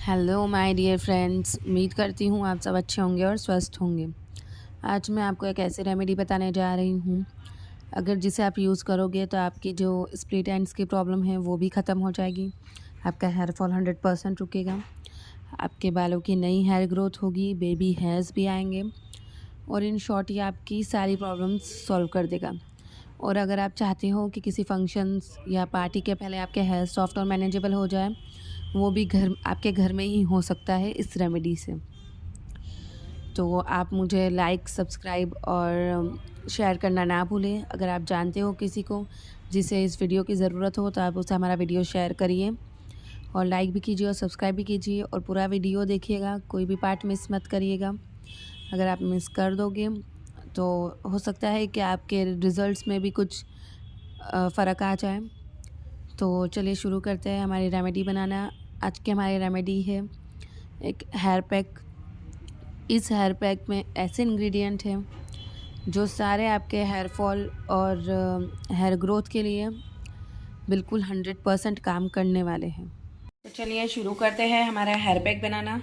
Hello my dear friends, उम्मीद करती हूँ आप सब अच्छे होंगे और स्वस्थ होंगे। आज मैं आपको एक ऐसी रेमेडी बताने जा रही हूँ, अगर जिसे आप यूज़ करोगे तो आपकी जो स्प्लिट एंड्स की प्रॉब्लम है वो भी ख़त्म हो जाएगी। आपका हेयर फॉल 100% रुकेगा। आपके बालों की नई हेयर ग्रोथ होगी, बेबी हेयर्स भी आएंगे और इन शॉर्ट ये आपकी सारी प्रॉब्लम्स सॉल्व कर देगा। और अगर आप चाहते हो कि किसी फंक्शंस या पार्टी के पहले आपके हेयर सॉफ्ट और मैनेजेबल हो जाए, वो भी आपके घर में ही हो सकता है इस रेमेडी से। तो आप मुझे लाइक, सब्सक्राइब और शेयर करना ना भूलें। अगर आप जानते हो किसी को जिसे इस वीडियो की ज़रूरत हो तो आप उसे हमारा वीडियो शेयर करिए और लाइक भी कीजिए और सब्सक्राइब भी कीजिए और पूरा वीडियो देखिएगा, कोई भी पार्ट मिस मत करिएगा। अगर आप मिस कर दोगे तो हो सकता है कि आपके रिज़ल्ट्स में भी कुछ फ़र्क आ जाए। तो चलिए शुरू करते हैं हमारी रेमेडी बनाना। आज की हमारी रेमेडी है एक हेयर पैक। इस हेयर पैक में ऐसे इंग्रेडिएंट हैं जो सारे आपके हेयर फॉल और हेयर ग्रोथ के लिए बिल्कुल 100% काम करने वाले हैं। तो चलिए शुरू करते हैं हमारा हेयर पैक बनाना।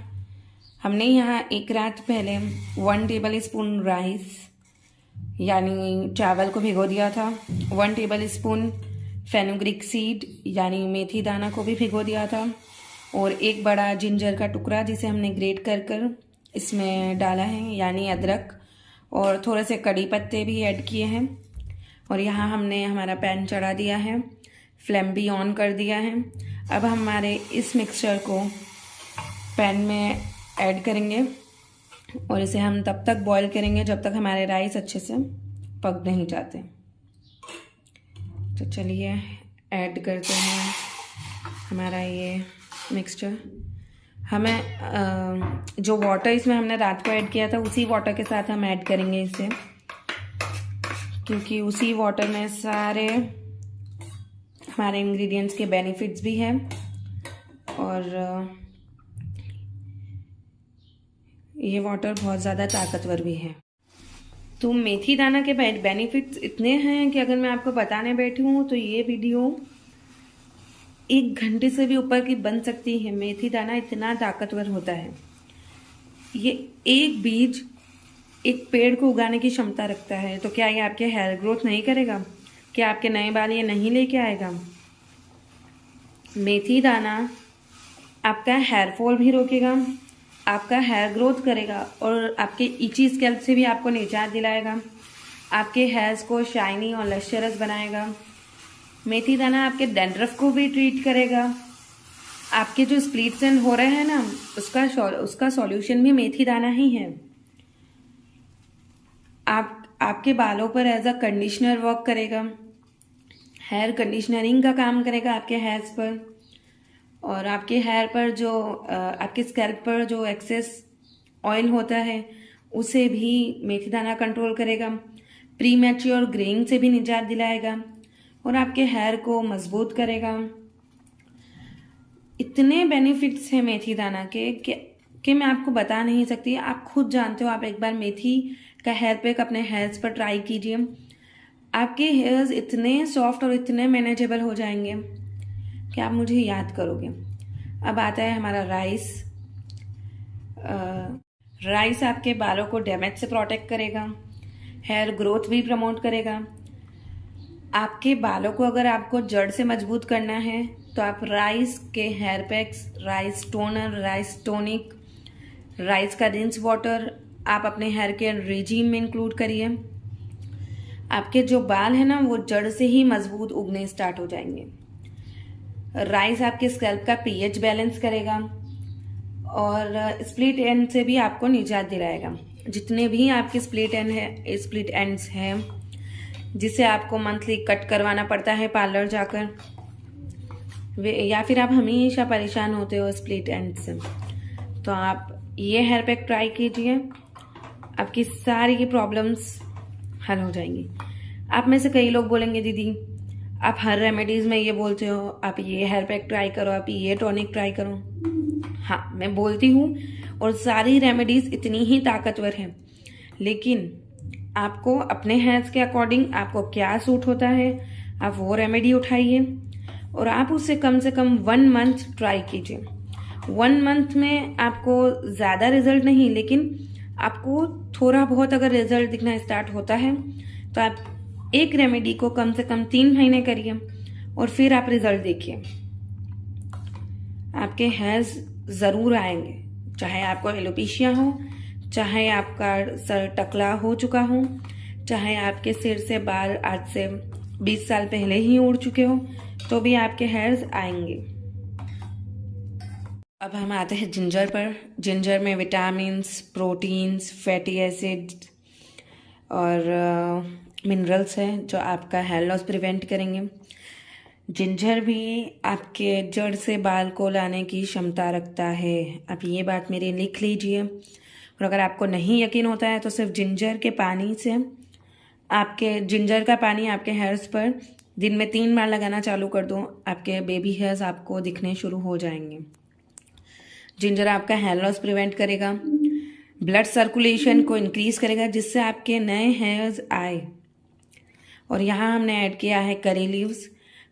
हमने यहाँ एक रात पहले 1 टेबल स्पून राइस यानी चावल को भिगो दिया था। 1 टेबल स्पून फेनुग्रीक सीड यानी मेथी दाना को भी भिगो दिया था और एक बड़ा जिंजर का टुकड़ा जिसे हमने ग्रेट कर इसमें डाला है यानी अदरक, और थोड़े से कड़ी पत्ते भी ऐड किए हैं। और यहाँ हमने हमारा पैन चढ़ा दिया है, फ्लेम भी ऑन कर दिया है। अब हमारे इस मिक्सचर को पैन में ऐड करेंगे और इसे हम तब तक बॉईल करेंगे जब तक हमारे राइस अच्छे से पक नहीं जाते। तो चलिए ऐड करते हैं हमारा ये मिक्सचर। हमें जो वाटर इसमें हमने रात को ऐड किया था उसी वाटर के साथ हम ऐड करेंगे इसे, क्योंकि उसी वाटर में सारे हमारे इंग्रेडिएंट्स के बेनिफिट्स भी हैं और ये वाटर बहुत ज़्यादा ताकतवर भी है। तो मेथी दाना के बेनिफिट्स इतने हैं कि अगर मैं आपको बताने बैठी हूँ तो ये वीडियो 1 घंटे से भी ऊपर की बन सकती है। मेथी दाना इतना ताकतवर होता है। ये एक बीज एक पेड़ को उगाने की क्षमता रखता है। तो क्या ये आपके हेयर ग्रोथ नहीं करेगा? क्या आपके नए बाल ये नहीं लेके आएगा? मेथी दाना आपका हेयर फॉल भी रोकेगा, आपका हेयर ग्रोथ करेगा और आपके इची स्कैल्प से भी आपको निजात दिलाएगा। आपके हेयर्स को शाइनी और लश्चरस बनाएगा। मेथी दाना आपके डैंड्रफ को भी ट्रीट करेगा। आपके जो स्प्लिट्स एंड हो रहे हैं ना, उसका सॉल्यूशन भी मेथी दाना ही है। आपके बालों पर एज अ कंडीशनर वर्क करेगा, हेयर कंडीशनरिंग का काम करेगा आपके हेयर्स पर। और आपके हेयर पर जो आपके स्कैल्प पर जो एक्सेस ऑयल होता है उसे भी मेथी दाना कंट्रोल करेगा। प्री मैच्योर ग्रेइंग से भी निजात दिलाएगा और आपके हेयर को मजबूत करेगा। इतने बेनिफिट्स हैं मेथी दाना के कि मैं आपको बता नहीं सकती। आप खुद जानते हो। आप एक बार मेथी का हेयर पैक अपने हेयर्स पर ट्राई कीजिए, आपके हेयर्स इतने सॉफ्ट और इतने मैनेजेबल हो जाएंगे कि आप मुझे याद करोगे। अब आता है हमारा राइस। राइस आपके बालों को डैमेज से प्रोटेक्ट करेगा, हेयर ग्रोथ भी प्रमोट करेगा। आपके बालों को अगर आपको जड़ से मजबूत करना है तो आप राइस के hair packs, rice toner, rice tonic, rice का रिंस वाटर आप अपने हेयर के रेजिम में इंक्लूड करिए। आपके जो बाल है ना वो जड़ से ही मजबूत उगने स्टार्ट हो जाएंगे। राइस आपके स्कैल्प का पीएच बैलेंस करेगा और स्प्लिट एंड से भी आपको निजात दिलाएगा। जितने भी आपके स्प्लिट एंड्स हैं जिसे आपको मंथली कट करवाना पड़ता है पार्लर जाकर, या फिर आप हमेशा परेशान होते हो स्प्लिट एंड से, तो आप ये हेयर पैक ट्राई कीजिए। आपकी सारी की प्रॉब्लम्स हल हो जाएंगी। आप में से कई लोग बोलेंगे दीदी आप हर रेमेडीज़ में ये बोलते हो, आप ये हेयर पैक ट्राई करो, आप ये टॉनिक ट्राई करो। हाँ, मैं बोलती हूँ और सारी रेमेडीज़ इतनी ही ताकतवर हैं, लेकिन आपको अपने हेयर्स के अकॉर्डिंग आपको क्या सूट होता है आप वो रेमेडी उठाइए और आप उसे कम से कम 1 मंथ ट्राई कीजिए। 1 मंथ में आपको ज़्यादा रिजल्ट नहीं, लेकिन आपको थोड़ा बहुत अगर रिजल्ट दिखना स्टार्ट होता है तो आप एक रेमेडी को कम से कम 3 महीने करिए और फिर आप रिजल्ट देखिए। आपके हेयर्स ज़रूर आएंगे, चाहे आपको एलोपेशिया हो, चाहे आपका सर टकला हो चुका हो, चाहे आपके सिर से बाल आज से 20 साल पहले ही उड़ चुके हो, तो भी आपके हेयर्स आएंगे। अब हम आते हैं जिंजर पर। जिंजर में विटामिन्स, प्रोटीन्स, फैटी एसिड और मिनरल्स हैं जो आपका हेयर लॉस प्रिवेंट करेंगे। जिंजर भी आपके जड़ से बाल को लाने की क्षमता रखता है। आप ये बात मेरी लिख लीजिए, और अगर आपको नहीं यकीन होता है तो सिर्फ जिंजर के पानी से, आपके जिंजर का पानी आपके हेयर्स पर दिन में 3 बार लगाना चालू कर दो, आपके बेबी हेयर्स आपको दिखने शुरू हो जाएंगे। जिंजर आपका हेयर लॉस प्रिवेंट करेगा, ब्लड सर्कुलेशन को इंक्रीज करेगा, जिससे आपके नए हेयर्स आए। और यहाँ हमने ऐड किया है करी लीव्स।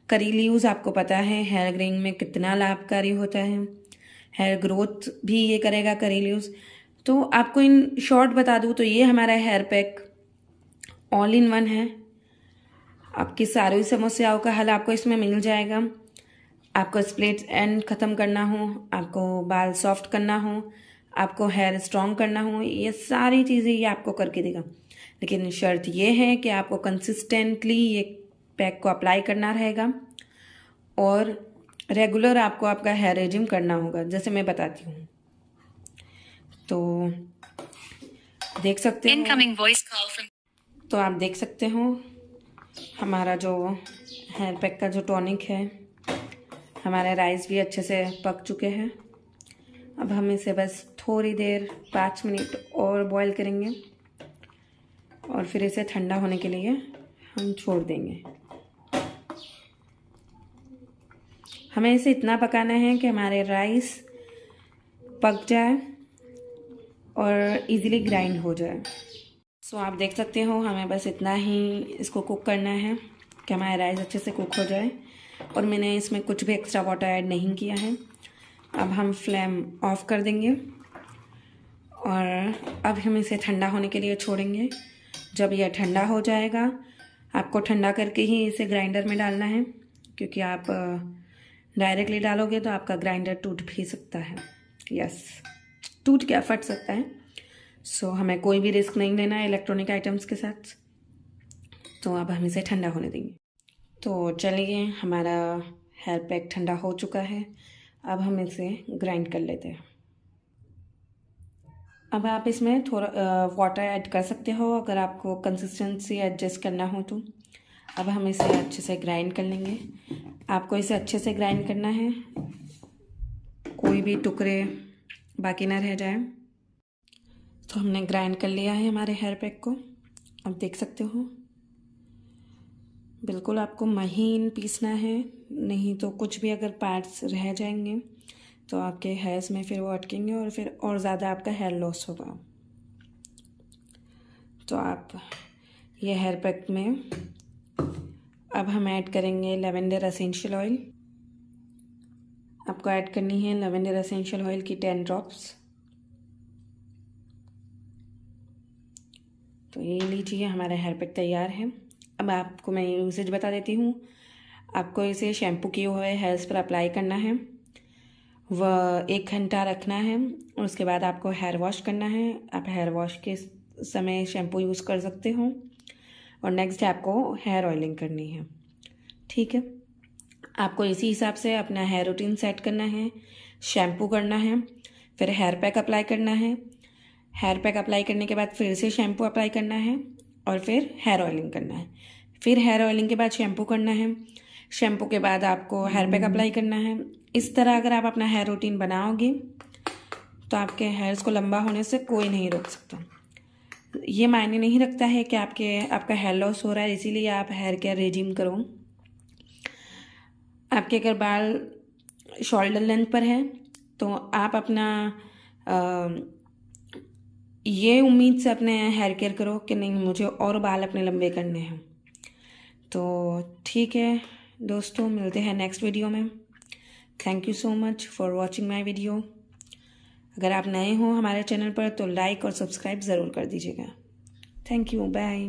करी लीव्स आपको पता है हेयर ग्रोइंग में कितना लाभकारी होता है, हेयर ग्रोथ भी ये करेगा करी लीव्स। तो आपको इन शॉर्ट बता दूँ तो ये हमारा hair pack all in one है। आपकी सारी समस्याओं का हल आपको इसमें मिल जाएगा। आपको स्प्लिट एंड ख़त्म करना हो, आपको बाल सॉफ्ट करना हो, आपको हेयर स्ट्रॉन्ग करना हो, ये सारी चीज़ें ये आपको करके देगा। लेकिन शर्त ये है कि आपको कंसिस्टेंटली ये पैक को अप्लाई करना रहेगा और रेगुलर आपको आपका हेयर रेजिम करना होगा, जैसे मैं बताती हूँ। तो देख सकते हो, इनकमिंग वॉइस कॉल फ्रॉम, तो आप देख सकते हो हमारा जो हेयर पैक का जो टॉनिक है, हमारे राइस भी अच्छे से पक चुके हैं। अब हम इसे बस थोड़ी देर 5 मिनट और बॉईल करेंगे और फिर इसे ठंडा होने के लिए हम छोड़ देंगे। हमें इसे इतना पकाना है कि हमारे राइस पक जाए और इजीली ग्राइंड हो जाए। सो आप देख सकते हो हमें बस इतना ही इसको कुक करना है कि हमारे राइस अच्छे से कुक हो जाए, और मैंने इसमें कुछ भी एक्स्ट्रा वाटर ऐड नहीं किया है। अब हम फ्लेम ऑफ कर देंगे और अब हम इसे ठंडा होने के लिए छोड़ेंगे। जब यह ठंडा हो जाएगा, आपको ठंडा करके ही इसे ग्राइंडर में डालना है, क्योंकि आप डायरेक्टली डालोगे तो आपका ग्राइंडर टूट भी सकता है। यस, टूट क्या, फट सकता है। सो हमें कोई भी रिस्क नहीं लेना है इलेक्ट्रॉनिक आइटम्स के साथ। तो अब हम इसे ठंडा होने देंगे। तो चलिए, हमारा हेयर पैक ठंडा हो चुका है। अब हम इसे ग्राइंड कर लेते हैं। अब आप इसमें थोड़ा वाटर ऐड कर सकते हो अगर आपको कंसिस्टेंसी एडजस्ट करना हो तो। अब हम इसे अच्छे से ग्राइंड कर लेंगे। आपको इसे अच्छे से ग्राइंड करना है, कोई भी टुकड़े बाकी ना रह जाए। तो हमने ग्राइंड कर लिया है हमारे हेयर पैक को। अब देख सकते हो बिल्कुल आपको महीन पीसना है, नहीं तो कुछ भी अगर पार्ट्स रह जाएंगे तो आपके हेयर्स में फिर वो अटकेंगे और फिर और ज़्यादा आपका हेयर लॉस होगा। तो आप ये हेयर पैक में अब हम ऐड करेंगे लेवेंडर एसेंशियल ऑयल। आपको ऐड करनी है लेवेंडर एसेंशियल ऑयल की 10 ड्रॉप्स। तो ये लीजिए, हमारा हेयर पैक तैयार है। अब आपको मैं यूसेज बता देती हूँ। आपको इसे शैम्पू किए हुए हेयर्स पर अप्लाई करना है, वह 1 घंटा रखना है, और उसके बाद आपको हेयर वॉश करना है। आप हेयर वॉश के समय शैम्पू यूज़ कर सकते हो, और नेक्स्ट डे आपको हेयर ऑयलिंग करनी है। ठीक है, आपको इसी हिसाब से अपना हेयर रूटीन सेट करना है, शैम्पू करना है, फिर हेयर पैक अप्लाई करना है। हेयर पैक अप्लाई करने के बाद फिर से शैम्पू अप्लाई करना है, और फिर हेयर ऑयलिंग करना है। फिर हेयर ऑयलिंग के बाद शैम्पू करना है, शैम्पू के बाद आपको हेयर पैक अप्लाई करना है। इस तरह अगर आप अपना हेयर रूटीन बनाओगे तो आपके हेयर्स को लंबा होने से कोई नहीं रोक सकता। ये मायने नहीं रखता है कि आपका हेयर लॉस हो रहा है इसीलिए आप हेयर केयर रेजिम करो। आपके अगर बाल शोल्डर लेंथ पर है तो आप अपना ये उम्मीद से अपने हेयर केयर करो कि नहीं, मुझे और बाल अपने लंबे करने हैं। तो ठीक है दोस्तों, मिलते हैं नेक्स्ट वीडियो में। Thank you so much for watching my video. अगर आप नए हो हमारे चैनल पर तो लाइक और सब्सक्राइब ज़रूर कर दीजिएगा। Thank you, bye.